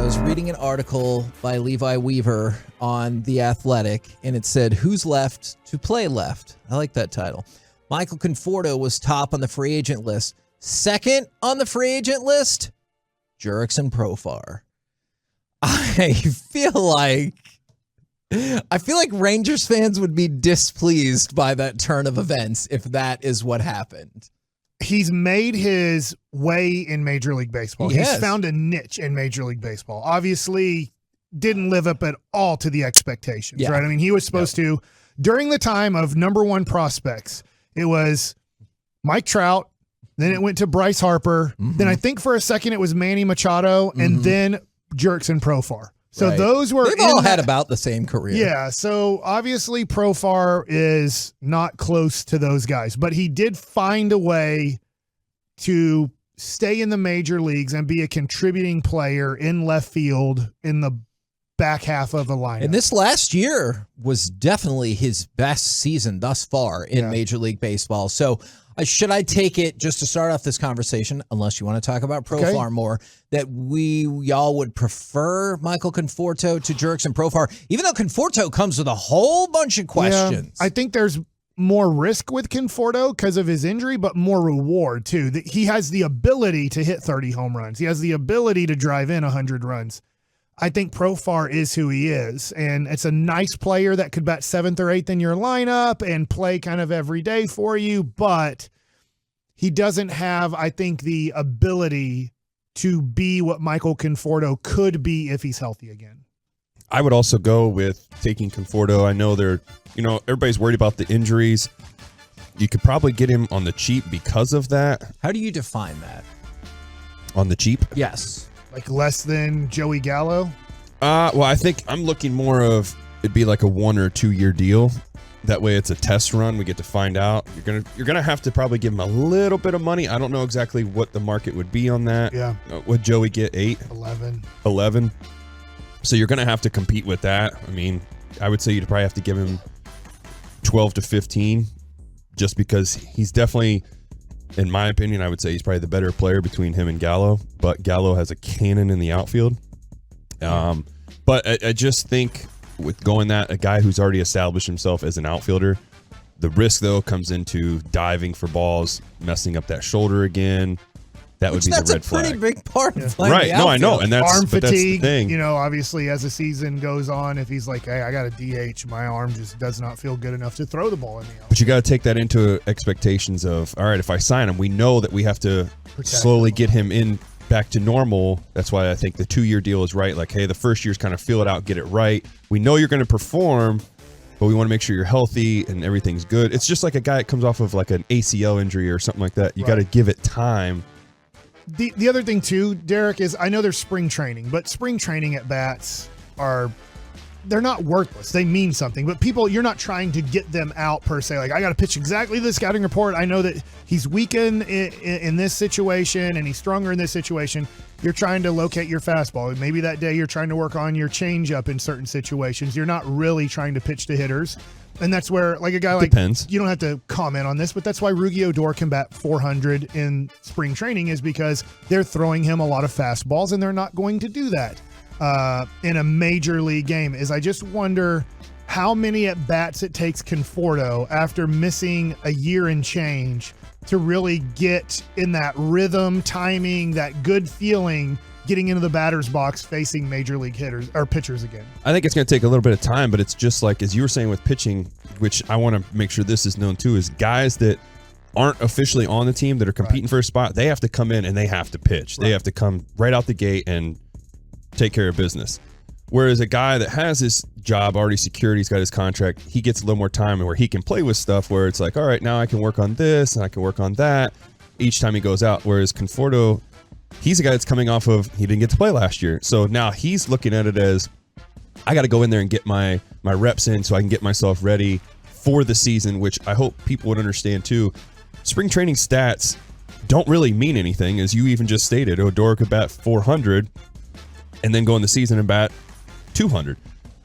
was reading an article by Levi Weaver on The Athletic, and it said, "Who's left to play left?" I like that title. Michael Conforto was top on the free agent list. Second on the free agent list, Jurickson Profar. I feel like Rangers fans would be displeased by that turn of events if that is what happened. He's made his way in Major League Baseball. He's found a niche in Major League Baseball. Obviously, didn't live up at all to the expectations, right? I mean, he was supposed to, during the time of number one prospects, it was Mike Trout, then it went to Bryce Harper, then I think for a second it was Manny Machado, and then Jurickson Profar. So those were... They've all had about the same career. Yeah, so obviously Profar is not close to those guys, but he did find a way to stay in the major leagues and be a contributing player in left field in the back half of the lineup. And this last year was definitely his best season thus far in Major League Baseball. So should I take it, just to start off this conversation, unless you want to talk about Profar more, that y'all would prefer Michael Conforto to Jurickson Profar, even though Conforto comes with a whole bunch of questions? I think there's more risk with Conforto because of his injury, but more reward too. He has the ability to hit 30 home runs. He has the ability to drive in 100 runs. I think Profar is who he is, and it's a nice player that could bat 7th or 8th in your lineup and play kind of every day for you, but he doesn't have, I think, the ability to be what Michael Conforto could be if he's healthy again. I would also go with taking Conforto. I know everybody's worried about the injuries. You could probably get him on the cheap because of that. How do you define that? On the cheap? Yes. Like less than Joey Gallo? Well, I think I'm looking more of it'd be like a 1 or 2 year deal. That way it's a test run. We get to find out. You're gonna have to probably give him a little bit of money. I don't know exactly what the market would be on that. Yeah. Would Joey get 8? 11. So you're gonna have to compete with that. I mean, I would say you'd probably have to give him 12 to 15 just because he's definitely, in my opinion, I would say he's probably the better player between him and Gallo, but Gallo has a cannon in the outfield. But I just think with going a guy who's already established himself as an outfielder, the risk, though, comes into diving for balls, messing up that shoulder again. That would be the red flag. That's a pretty big part of playing right. the No, outfield. I know. And arm fatigue, that's the thing. Obviously as the season goes on, if he's like, hey, I got a DH, my arm just does not feel good enough to throw the ball in the outfield. But you got to take that into expectations of, all right, if I sign him, we know that we have to slowly get him in back to normal. That's why I think the 2 year deal is right. Like, hey, the first year's kind of feel it out, get it right. We know you're going to perform, but we want to make sure you're healthy and everything's good. It's just like a guy that comes off of like an ACL injury or something like that. You got to give it time. The other thing too, Derek, is I know there's spring training, but spring training at bats they're not worthless. They mean something, but you're not trying to get them out per se. Like, I got to pitch exactly the scouting report. I know that he's weakened in this situation and he's stronger in this situation. You're trying to locate your fastball. Maybe that day you're trying to work on your changeup in certain situations. You're not really trying to pitch to hitters. And that's where, like, a guy like, depends. You don't have to comment on this, but that's why Rugi Odor can bat 400 in spring training, is because they're throwing him a lot of fastballs and they're not going to do that in a major league game. I just wonder how many at bats it takes Conforto after missing a year and change to really get in that rhythm, timing, that good feeling, getting into the batter's box facing major league hitters or pitchers again. I think it's going to take a little bit of time, but it's just like, as you were saying with pitching, which I want to make sure this is known too, is guys that aren't officially on the team that are competing for a spot, they have to come in and they have to pitch. They have to come right out the gate and take care of business. Whereas a guy that has his job already secured, he's got his contract, he gets a little more time where he can play with stuff where it's like, all right, now I can work on this and I can work on that each time he goes out. Whereas Conforto, he's a guy that's coming off of, he didn't get to play last year. So now he's looking at it as, I got to go in there and get my reps in so I can get myself ready for the season, which I hope people would understand too. Spring training stats don't really mean anything, as you even just stated. Odor could bat 400 and then go in the season and bat 200.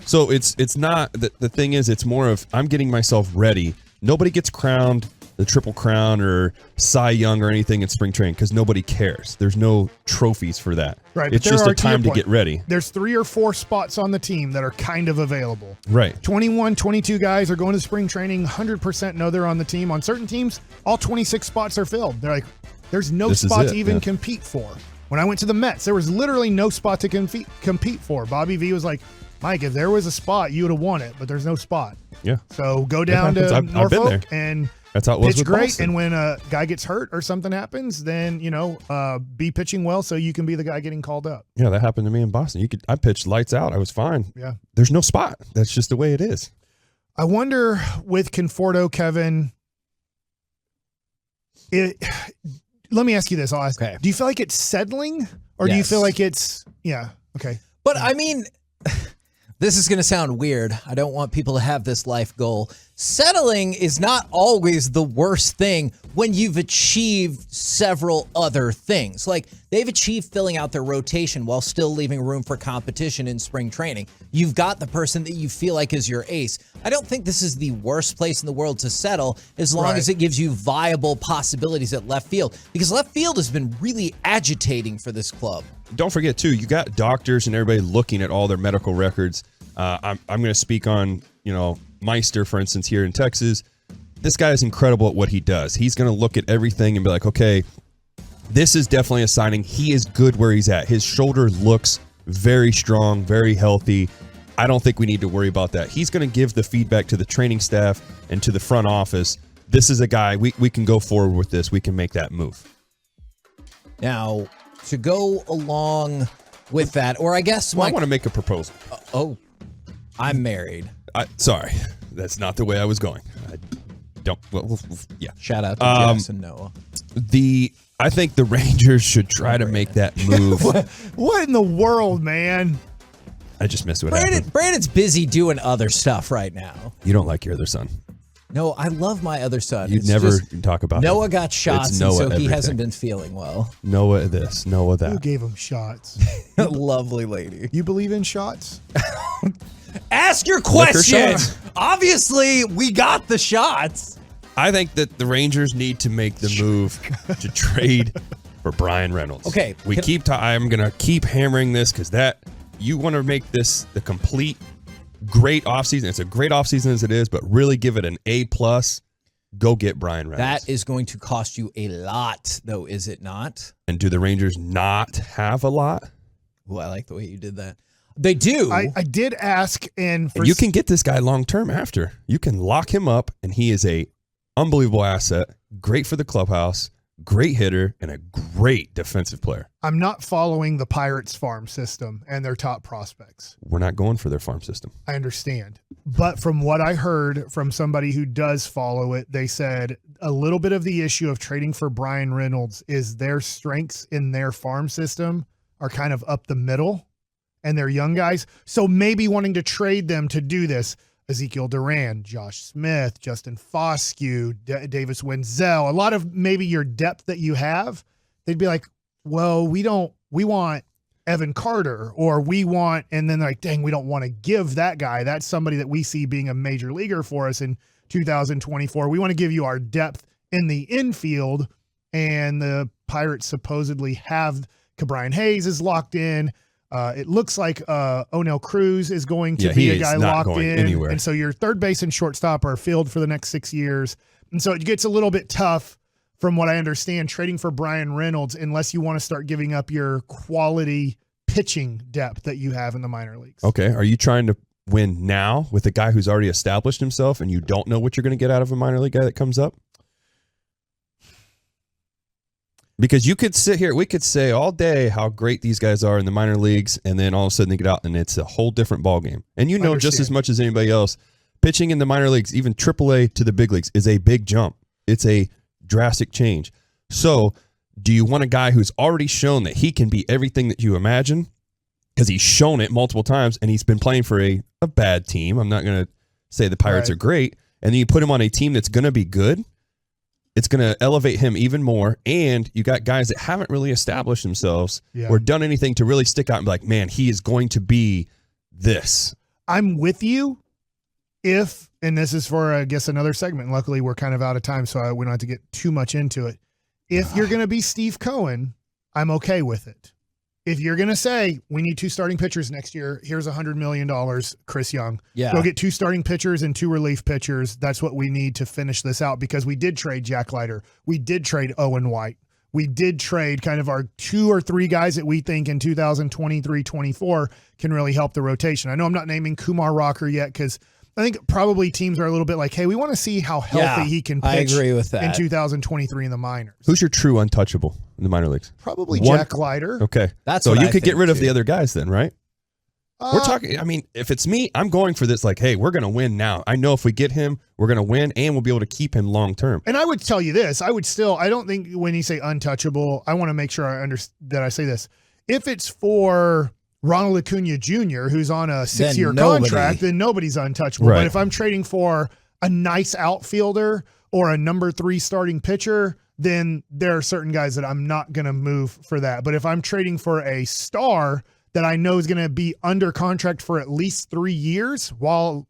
So it's not, the thing is, it's more of, I'm getting myself ready. Nobody gets crowned the Triple Crown or Cy Young or anything in spring training because nobody cares. There's no trophies for that. Right. It's just a time to get ready. There's 3 or 4 spots on the team that are kind of available. Right. 21, 22 guys are going to spring training. 100% know they're on the team. On certain teams, all 26 spots are filled. They're like, there's no spot to even compete for. When I went to the Mets, there was literally no spot to compete for. Bobby V was like, Mike, if there was a spot, you would have won it, but there's no spot. Yeah. So go down to Norfolk and that's how it was pitch with great. Boston. And when a guy gets hurt or something happens, then, be pitching well so you can be the guy getting called up. Yeah, that happened to me in Boston. I pitched lights out. I was fine. Yeah. There's no spot. That's just the way it is. I wonder with Conforto, Kevin, let me ask you this. I'll ask. Okay. Do you feel like it's settling or do you feel like it's, okay. But I mean, this is going to sound weird. I don't want people to have this life goal. Settling is not always the worst thing when you've achieved several other things. Like they've achieved filling out their rotation while still leaving room for competition in spring training. You've got the person that you feel like is your ace. I don't think this is the worst place in the world to settle as long as it gives you viable possibilities at left field, because left field has been really agitating for this club. Don't forget, too, you got doctors and everybody looking at all their medical records. I'm going to speak on, Meister, for instance, here in Texas. This guy is incredible at what he does. He's going to look at everything and be like, okay, this is definitely a signing. He is good where he's at. His shoulder looks very strong, very healthy. I don't think we need to worry about that. He's going to give the feedback to the training staff and to the front office. This is a guy, we can go forward with this. We can make that move. Now, to go along with that, or I guess... I want to make a proposal. I'm married. Sorry, that's not the way I was going. Shout out to Jackson Noah. I think the Rangers should try to make that move. What in the world, man? I just missed what happened. Brandon's busy doing other stuff right now. You don't like your other son. No, I love my other son. You never talk about Noah him. got shots, and so he hasn't been feeling well. Noah this, Noah that. Who gave him shots? Lovely lady. You believe in shots? Ask your question. Obviously, we got the shots. I think that the Rangers need to make the move to trade for Brian Reynolds. Okay. I'm going to keep hammering this because you want to make this the complete great offseason. It's a great offseason as it is, but really give it an A+. Go get Brian Reynolds. That is going to cost you a lot, though, is it not? And do the Rangers not have a lot? Oh, I like the way you did that. They do. I did ask, and you can get this guy long-term after. You can lock him up, and he is a unbelievable asset, great for the clubhouse, great hitter, and a great defensive player. I'm not following the Pirates farm system and their top prospects. We're not going for their farm system. I understand. But from what I heard from somebody who does follow it, they said a little bit of the issue of trading for Brian Reynolds is their strengths in their farm system are kind of up the middle and they're young guys. So maybe wanting to trade them to do this, Ezekiel Duran, Josh Smith, Justin Foscue, Davis Wenzel, a lot of maybe your depth that you have, they'd be like, well, we want Evan Carter, or we want, and then they're like, dang, we don't want to give that guy. That's somebody that we see being a major leaguer for us in 2024. We want to give you our depth in the infield, and the Pirates supposedly have Cabrian Hayes is locked in. It looks like Onel Cruz is going to be a guy locked in. Anywhere. And so your third base and shortstop are filled for the next 6 years. And so it gets a little bit tough, from what I understand, trading for Brian Reynolds, unless you want to start giving up your quality pitching depth that you have in the minor leagues. Okay. Are you trying to win now with a guy who's already established himself and you don't know what you're going to get out of a minor league guy that comes up? Because you could sit here, we could say all day how great these guys are in the minor leagues, and then all of a sudden they get out and it's a whole different ballgame. And you know just as much as anybody else, pitching in the minor leagues, even AAA to the big leagues, is a big jump. It's a drastic change. So do you want a guy who's already shown that he can be everything that you imagine? Because he's shown it multiple times, and he's been playing for a bad team. I'm not going to say the Pirates are great. And then you put him on a team that's going to be good. It's going to elevate him even more. And you got guys that haven't really established themselves or done anything to really stick out and be like, man, he is going to be this. I'm with you. if, and this is for, I guess, another segment, and luckily we're kind of out of time, so we don't have to get too much into it. If you're going to be Steve Cohen, I'm okay with it. If you're going to say, we need 2 starting pitchers next year, here's $100 million, Chris Young. Yeah. Go get 2 starting pitchers and 2 relief pitchers. That's what we need to finish this out, because we did trade Jack Leiter. We did trade Owen White. We did trade kind of our 2 or 3 guys that we think in 2023-24 can really help the rotation. I know I'm not naming Kumar Rocker yet, because I think probably teams are a little bit like, hey, we want to see how healthy he can pitch. I agree with that. In 2023 in the minors. Who's your true untouchable in the minor leagues? Probably Jack Leiter. Okay. That's so what you I could get think, rid of too. the other guys then, right? We're talking, I mean, if it's me, I'm going for this like, hey, we're going to win now. I know if we get him, we're going to win, and we'll be able to keep him long term. And I would tell you this. I don't think when you say untouchable, I want to make sure that I say this. If it's for Ronald Acuna Jr., who's on a 6-year contract, then nobody's untouchable. Right. But if I'm trading for a nice outfielder or a number 3 starting pitcher, then there are certain guys that I'm not going to move for that. But if I'm trading for a star that I know is going to be under contract for at least 3 years while,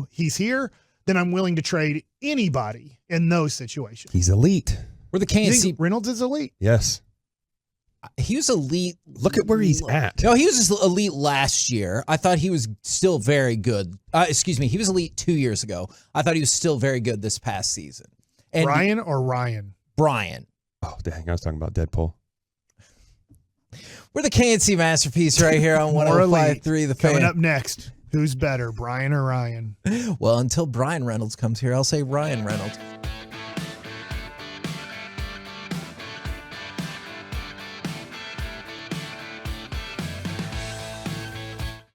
he's here, then I'm willing to trade anybody in those situations. He's elite. We're the You KNC. think Reynolds is elite? Yes. He was elite. Look at where he's at. No, he was elite last year. I thought he was still very good. He was elite 2 years ago. I thought he was still very good this past season. And Brian or Ryan? Brian. Oh, dang. I was talking about Deadpool. We're the KNC Masterpiece right here on 105.3 The Fan. Coming up next, who's better, Brian or Ryan? Well, until Brian Reynolds comes here, I'll say Ryan Reynolds.